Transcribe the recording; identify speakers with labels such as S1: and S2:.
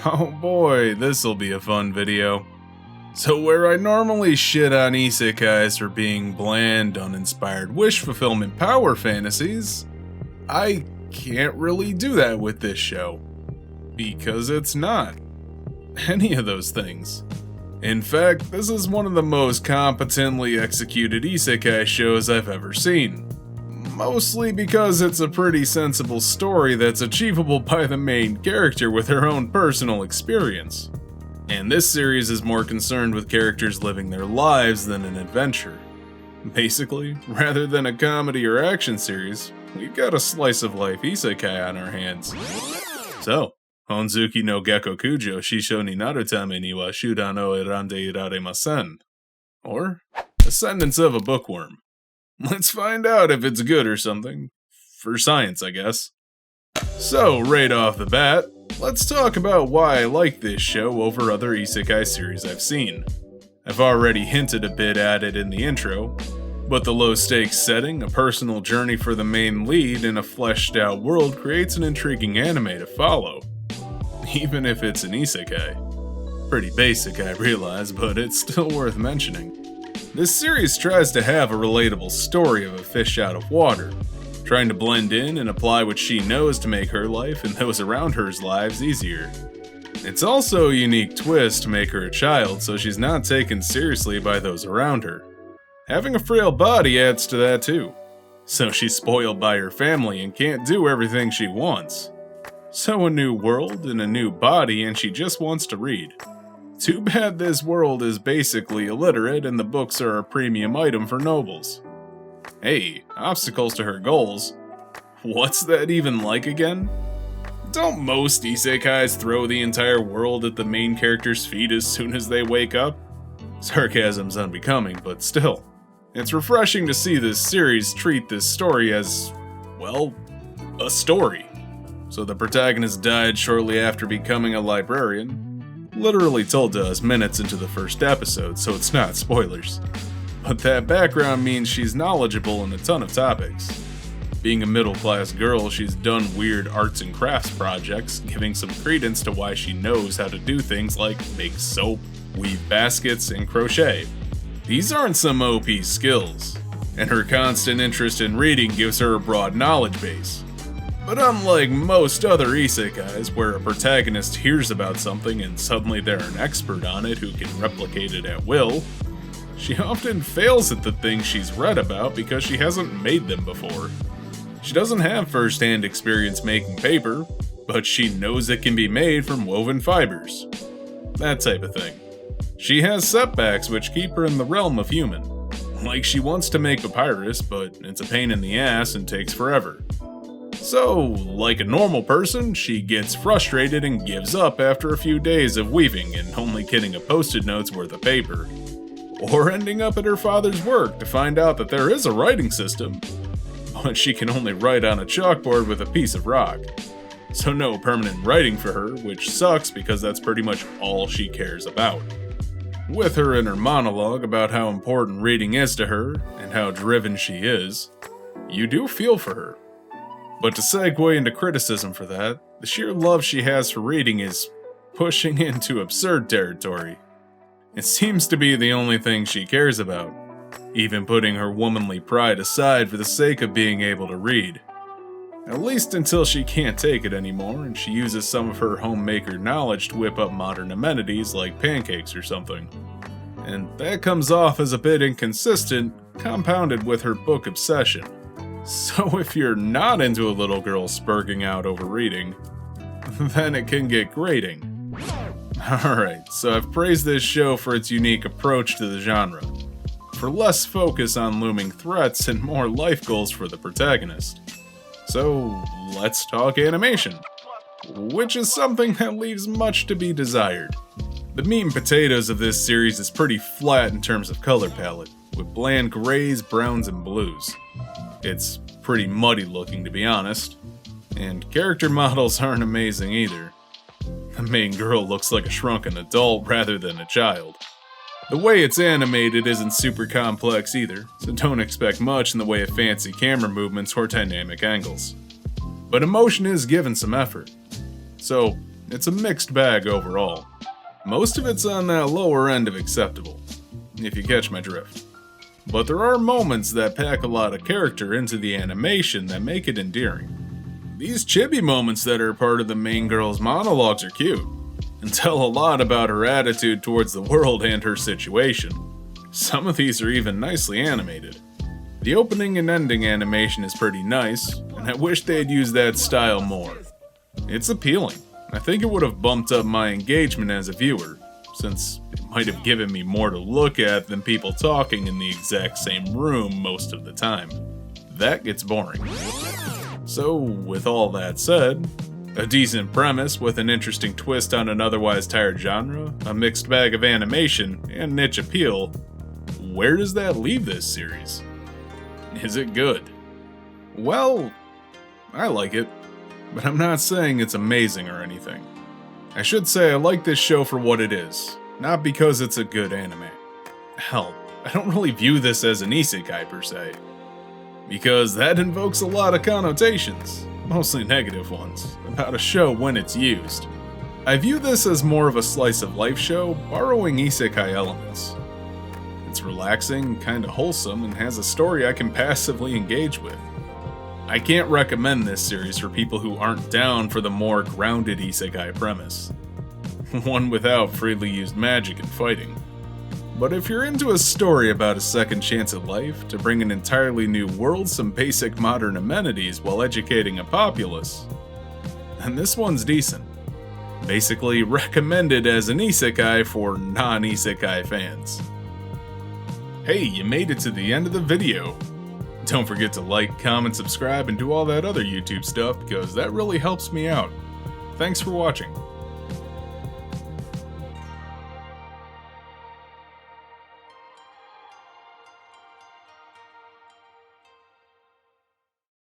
S1: Oh boy, this'll be a fun video. So where I normally shit on isekais for being bland, uninspired wish fulfillment power fantasies, I can't really do that with this show. Because it's not any of those things. In fact, this is one of the most competently executed isekai shows I've ever seen. Mostly because it's a pretty sensible story that's achievable by the main character with her own personal experience. And this series is more concerned with characters living their lives than an adventure. Basically, rather than a comedy or action series, we've got a slice of life isekai on our hands. So, Honzuki no Gekokujo Shisho ni Narutame ni wa Shudan o Erande Iraremasen. Or, Ascendance of a Bookworm. Let's find out if it's good or something. For science, I guess. So, right off the bat, let's talk about why I like this show over other isekai series I've seen. I've already hinted a bit at it in the intro, but the low-stakes setting, a personal journey for the main lead, and a fleshed-out world creates an intriguing anime to follow. Even if it's an isekai. Pretty basic, I realize, but it's still worth mentioning. This series tries to have a relatable story of a fish out of water, trying to blend in and apply what she knows to make her life and those around her's lives easier. It's also a unique twist to make her a child so she's not taken seriously by those around her. Having a frail body adds to that too, so she's spoiled by her family and can't do everything she wants. So a new world and a new body and she just wants to read. Too bad this world is basically illiterate and the books are a premium item for nobles. Hey, obstacles to her goals. What's that even like again? Don't most isekais throw the entire world at the main character's feet as soon as they wake up? Sarcasm's unbecoming, but still. It's refreshing to see this series treat this story as, well, a story. So the protagonist died shortly after becoming a librarian. Literally told to us minutes into the first episode, so it's not spoilers. But that background means she's knowledgeable in a ton of topics. Being a middle-class girl, she's done weird arts and crafts projects, giving some credence to why she knows how to do things like make soap, weave baskets, and crochet. These aren't some OP skills, and her constant interest in reading gives her a broad knowledge base. But unlike most other isekais, where a protagonist hears about something and suddenly they're an expert on it who can replicate it at will, she often fails at the things she's read about because she hasn't made them before. She doesn't have first-hand experience making paper, but she knows it can be made from woven fibers. That type of thing. She has setbacks which keep her in the realm of human. Like she wants to make papyrus, but it's a pain in the ass and takes forever. So, like a normal person, she gets frustrated and gives up after a few days of weaving and only getting a post-it note's worth of paper. Or ending up at her father's work to find out that there is a writing system, but she can only write on a chalkboard with a piece of rock. So no permanent writing for her, which sucks because that's pretty much all she cares about. With her inner monologue about how important reading is to her and how driven she is, you do feel for her. But to segue into criticism for that, the sheer love she has for reading is pushing into absurd territory. It seems to be the only thing she cares about, even putting her womanly pride aside for the sake of being able to read. At least until she can't take it anymore and she uses some of her homemaker knowledge to whip up modern amenities like pancakes or something. And that comes off as a bit inconsistent, compounded with her book obsession. So if you're not into a little girl spurging out over reading, then it can get grating. Alright, so I've praised this show for its unique approach to the genre, for less focus on looming threats and more life goals for the protagonist. So let's talk animation, which is something that leaves much to be desired. The meat and potatoes of this series is pretty flat in terms of color palette, with bland grays, browns, and blues. It's pretty muddy looking, to be honest, and character models aren't amazing either. The main girl looks like a shrunken adult rather than a child. The way it's animated isn't super complex either, so don't expect much in the way of fancy camera movements or dynamic angles. But emotion is given some effort. So, It's a mixed bag overall. Most of it's on that lower end of acceptable, if you catch my drift. But there are moments that pack a lot of character into the animation that make it endearing. These chibi moments that are part of the main girl's monologues are cute, and tell a lot about her attitude towards the world and her situation. Some of these are even nicely animated. The opening and ending animation is pretty nice, and I wish they'd use that style more. It's appealing. I think it would have bumped up my engagement as a viewer, since it might have given me more to look at than people talking in the exact same room most of the time. That gets boring. So, with all that said, a decent premise with an interesting twist on an otherwise tired genre, a mixed bag of animation, and niche appeal, where does that leave this series? Is it good? Well, I like it, but I'm not saying it's amazing or anything. I should say I like this show for what it is, not because it's a good anime. Hell, I don't really view this as an isekai per se, because that invokes a lot of connotations, mostly negative ones, about a show when it's used. I view this as more of a slice of life show borrowing isekai elements. It's relaxing, kinda wholesome, and has a story I can passively engage with. I can't recommend this series for people who aren't down for the more grounded isekai premise. One without freely used magic and fighting. But if you're into a story about a second chance at life to bring an entirely new world some basic modern amenities while educating a populace, then this one's decent. Basically recommended as an isekai for non-isekai fans. Hey, you made it to the end of the video. Don't forget to like, comment, subscribe, and do all that other YouTube stuff because that really helps me out. Thanks for watching.